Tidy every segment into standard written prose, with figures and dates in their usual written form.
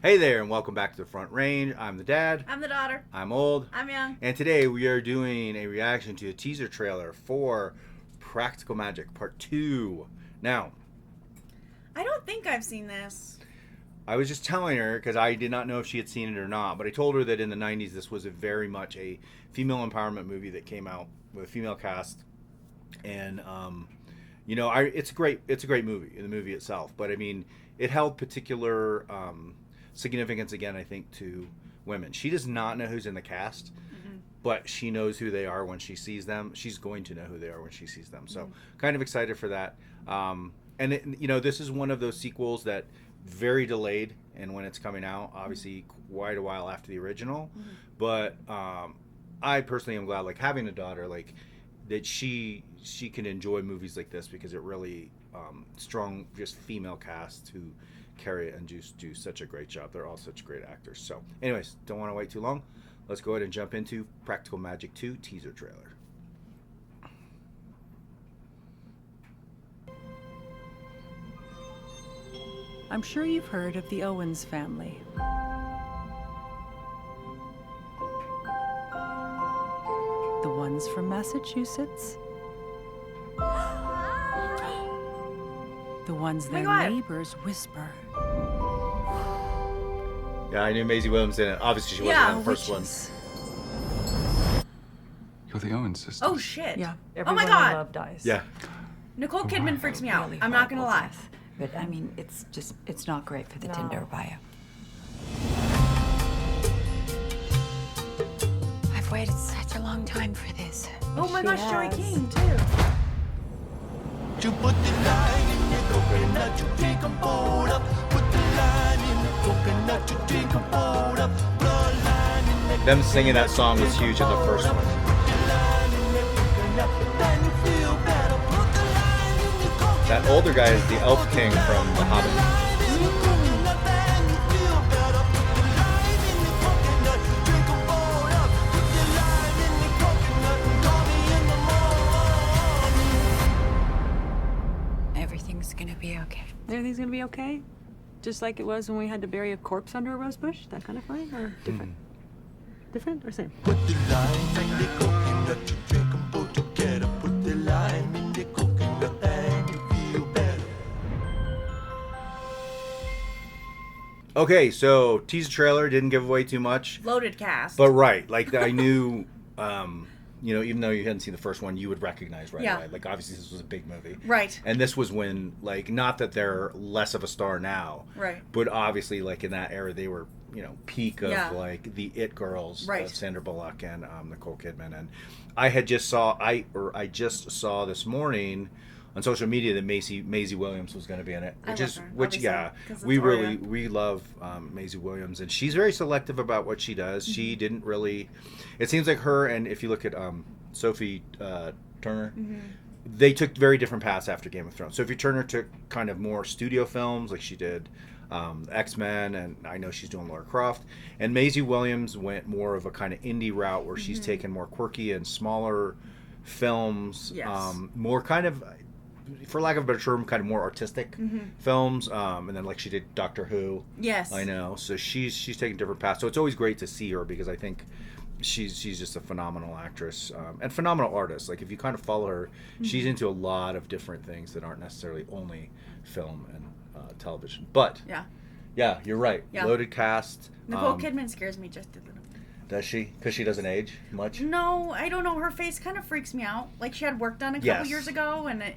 Hey there, and welcome back to the Front Range. I'm the dad. I'm the daughter. I'm old. I'm young. And today we are doing a reaction to a teaser trailer for Practical Magic Part 2. Now, I don't think I've seen this. I was just telling her, because I did not know if she had seen it or not, but I told her that in the 90s this was very much a female empowerment movie that came out with a female cast. And, it's a great movie, the movie itself. But, I mean, it held particular significance, again, I think, to women. She does not know who's in the cast, but she knows who they are when she sees them. She's going to know who they are when she sees them. So kind of excited for that. This is one of those sequels that very delayed, and when it's coming out, obviously quite a while after the original. But I personally am glad, like, having a daughter, like, that she can enjoy movies like this, because it really strong, just female casts who carry it and just do such a great job. They're all such great actors. So anyways, don't want to wait too long. Let's go ahead and jump into Practical Magic 2 teaser trailer. I'm sure you've heard of the Owens family. The ones from Massachusetts. The ones their neighbors whisper. Yeah, I knew Maisie Williams in it. Obviously, she wasn't in the first one. You're the Owens sisters. Oh shit! Yeah. Oh my god! Love dies. Yeah. Nicole Kidman freaks me out. Really I'm not gonna horrible lie. death. But I mean, it's not great for the Tinder bio. I've waited such a long time for this. Oh my gosh, Joey has. King too. You put the line in the coconut, you take them both up. Put the line in the coconut, you take them both up. Bloodline in the Them singing that song was huge in the first one. put the line in the coconut, then you feel better. Put the line in the coconut. That older guy is the Elf King from The Hobbit. Everything's gonna be okay. Everything's gonna be okay? Just like it was when we had to bury a corpse under a rose bush? That kind of fine? Or different? Different or same? Put the lime in the coconut, you drink them both together. Put the lime in the coconut and you feel better. Okay, so teaser trailer didn't give away too much. Loaded cast. But right, like I knew, even though you hadn't seen the first one, you would recognize right away. Like obviously this was a big movie. Right. And this was when, like, not that they're less of a star now. Right. But obviously, like, in that era, they were, peak of, like, the It girls. Right. Of Sandra Bullock and Nicole Kidman. And I just saw this morning on social media that Maisie Williams was going to be in it, I love her, which obviously, we love Maisie Williams, and she's very selective about what she does. She didn't really. It seems like her, and if you look at Sophie Turner, they took very different paths after Game of Thrones. Sophie Turner took kind of more studio films, like she did X-Men, and I know she's doing Lara Croft. And Maisie Williams went more of a kind of indie route, where she's taken more quirky and smaller films, more kind of, for lack of a better term, kind of more artistic films, and then like she did Doctor Who. Yes. I know. So she's taking different paths. So it's always great to see her, because I think she's just a phenomenal actress, and phenomenal artist. Like if you kind of follow her, she's into a lot of different things that aren't necessarily only film and television. But yeah, you're right. Yeah. Loaded cast. Nicole Kidman scares me just a little bit. Does she? Because she doesn't age much. No, I don't know. Her face kind of freaks me out. Like she had work done a couple years ago, and it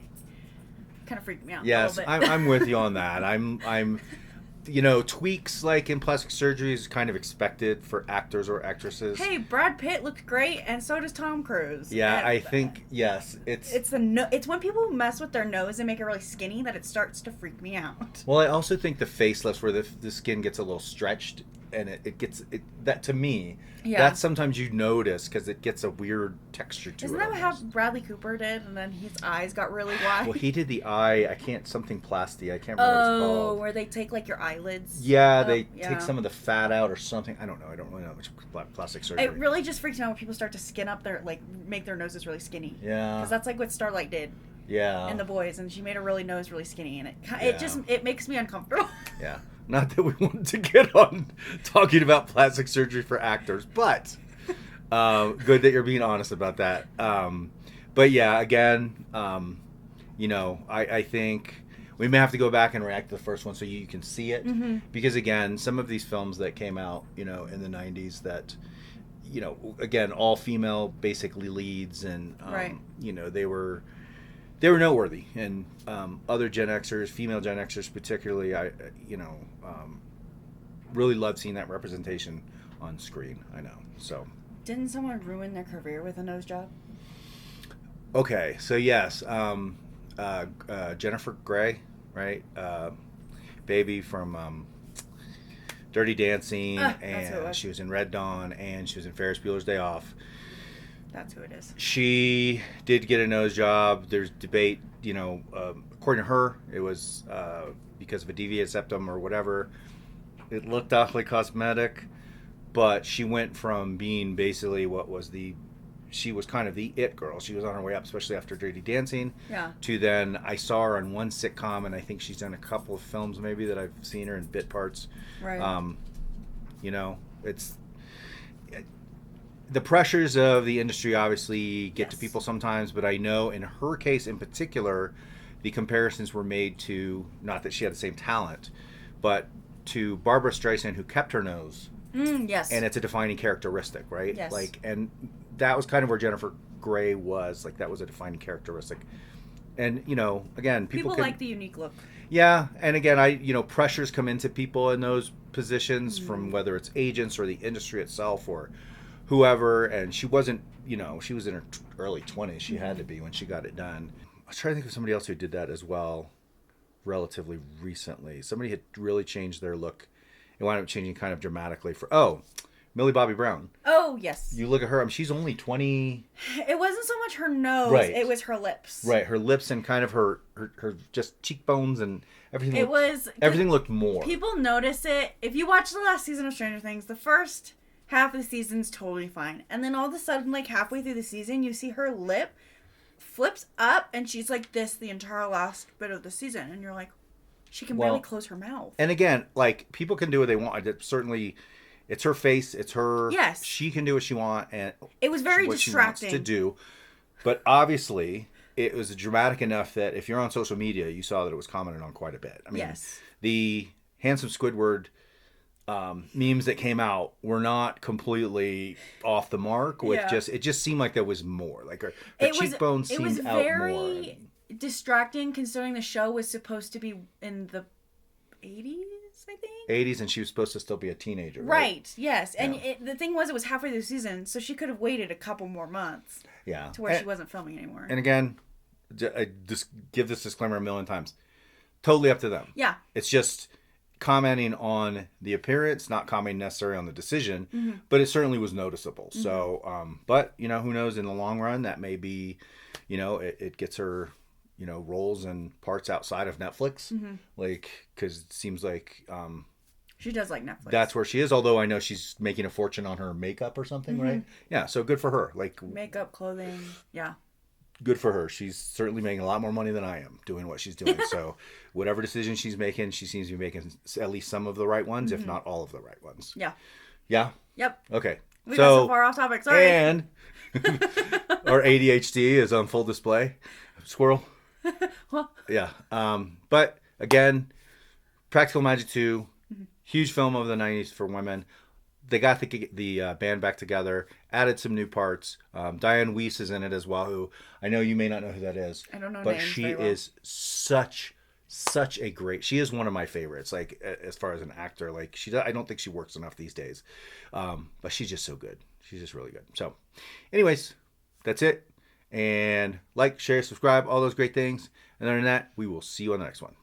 kind of freaked me out. Yes, a little bit. I'm with you on that. I'm tweaks like in plastic surgery is kind of expected for actors or actresses. Hey, Brad Pitt looked great, and so does Tom Cruise. Yeah, and I think yes. It's when people mess with their nose and make it really skinny that it starts to freak me out. Well, I also think the facelifts where the skin gets a little stretched, and it gets that, to me. Yeah. That sometimes you notice because it gets a weird texture to Isn't it. that how almost. Bradley Cooper did, and then his eyes got really wide? Well, he did the eye. I can't something plasty. I can't remember what it's called. Where they take like your eyelids. Yeah, they take some of the fat out or something. I don't know. I don't really know much plastic surgery. It really just freaks me out when people start to skin up make their noses really skinny. Yeah. Because that's like what Starlight did. Yeah. in The Boys, and she made her nose really skinny, and Yeah. it makes me uncomfortable. Yeah. Not that we wanted to get on talking about plastic surgery for actors, but good that you're being honest about that. But yeah, again, I think we may have to go back and react to the first one so you can see it. Mm-hmm. Because again, some of these films that came out, in the 90s that, again, all female basically leads, and, Right. they were noteworthy. And other Gen Xers, female Gen Xers particularly, really loved seeing that representation on screen. I know. So. Didn't someone ruin their career with a nose job? Okay, so yes, Jennifer Grey, right? Baby from Dirty Dancing, That's who it and was. she was in Red Dawn, and she was in Ferris Bueller's Day Off. That's who it is. She did get a nose job. There's debate, according to her, it was because of a deviated septum or whatever. It looked awfully cosmetic, but she went from being basically she was kind of the it girl. She was on her way up, especially after Dirty Dancing. Yeah. To then, I saw her on one sitcom, and I think she's done a couple of films maybe that I've seen her in bit parts. Right. It's the pressures of the industry obviously get to Yes. people sometimes, but I know in her case in particular, the comparisons were made to, not that she had the same talent, but to Barbara Streisand, who kept her nose. Yes. And it's a defining characteristic, right? Yes. And that was kind of where Jennifer Grey was. Like, that was a defining characteristic. And, again, people like the unique look. Yeah, and again, pressures come into people in those positions from whether it's agents or the industry itself or whoever. And she wasn't, she was in her early 20s. She had to be when she got it done. I was trying to think of somebody else who did that as well relatively recently. Somebody had really changed their look. It wound up changing kind of dramatically Millie Bobby Brown. Oh, yes. You look at her, she's only 20. It wasn't so much her nose, Right. it was her lips. Right, her lips and kind of her just cheekbones and everything. Everything looked more. People notice it. If you watch the last season of Stranger Things, the first half of the season's totally fine. And then all of a sudden, like halfway through the season, you see her lip flips up and she's like this the entire last bit of the season. And you're like, she can barely close her mouth. And again, like, people can do what they want. Certainly, it's her face. It's her. Yes. She can do what she wants. And it was very what distracting. She wants to do. But obviously, it was dramatic enough that if you're on social media, you saw that it was commented on quite a bit. I mean, yes. The handsome Squidward memes that came out were not completely off the mark. It just seemed like there was more. Like her cheekbones seemed out more. It was very distracting considering the show was supposed to be in the 80s, I think. 80s, and she was supposed to still be a teenager, right? Yes. And Yeah. the thing was, it was halfway through the season, so she could have waited a couple more months. Yeah. To where she wasn't filming anymore. And again, I just give this disclaimer a million times. Totally up to them. Yeah. It's just commenting on the appearance, not commenting necessarily on the decision, but it certainly was noticeable. So, but, who knows, in the long run, that may be, it gets her, roles and parts outside of Netflix. Like, because it seems like she does like Netflix. That's where she is, although I know she's making a fortune on her makeup or something, right? Yeah, so good for her. Like, makeup, clothing, yeah. Good for her. She's certainly making a lot more money than I am doing what she's doing. So whatever decision she's making, she seems to be making at least some of the right ones, if not all of the right ones. Yeah. Yeah? Yep. Okay. We got so far off topic. Sorry. And our ADHD is on full display. Squirrel. Yeah. But again, Practical Magic 2, huge film of the 90s for women. They got the band back together, added some new parts. Diane Weiss is in it as well, who I know you may not know who that is. I don't know but names she very well. is such a great. She is one of my favorites. Like, as far as an actor, like, I don't think she works enough these days, but she's just so good. She's just really good. So, anyways, that's it. And like, share, subscribe, all those great things. And other than that, we will see you on the next one.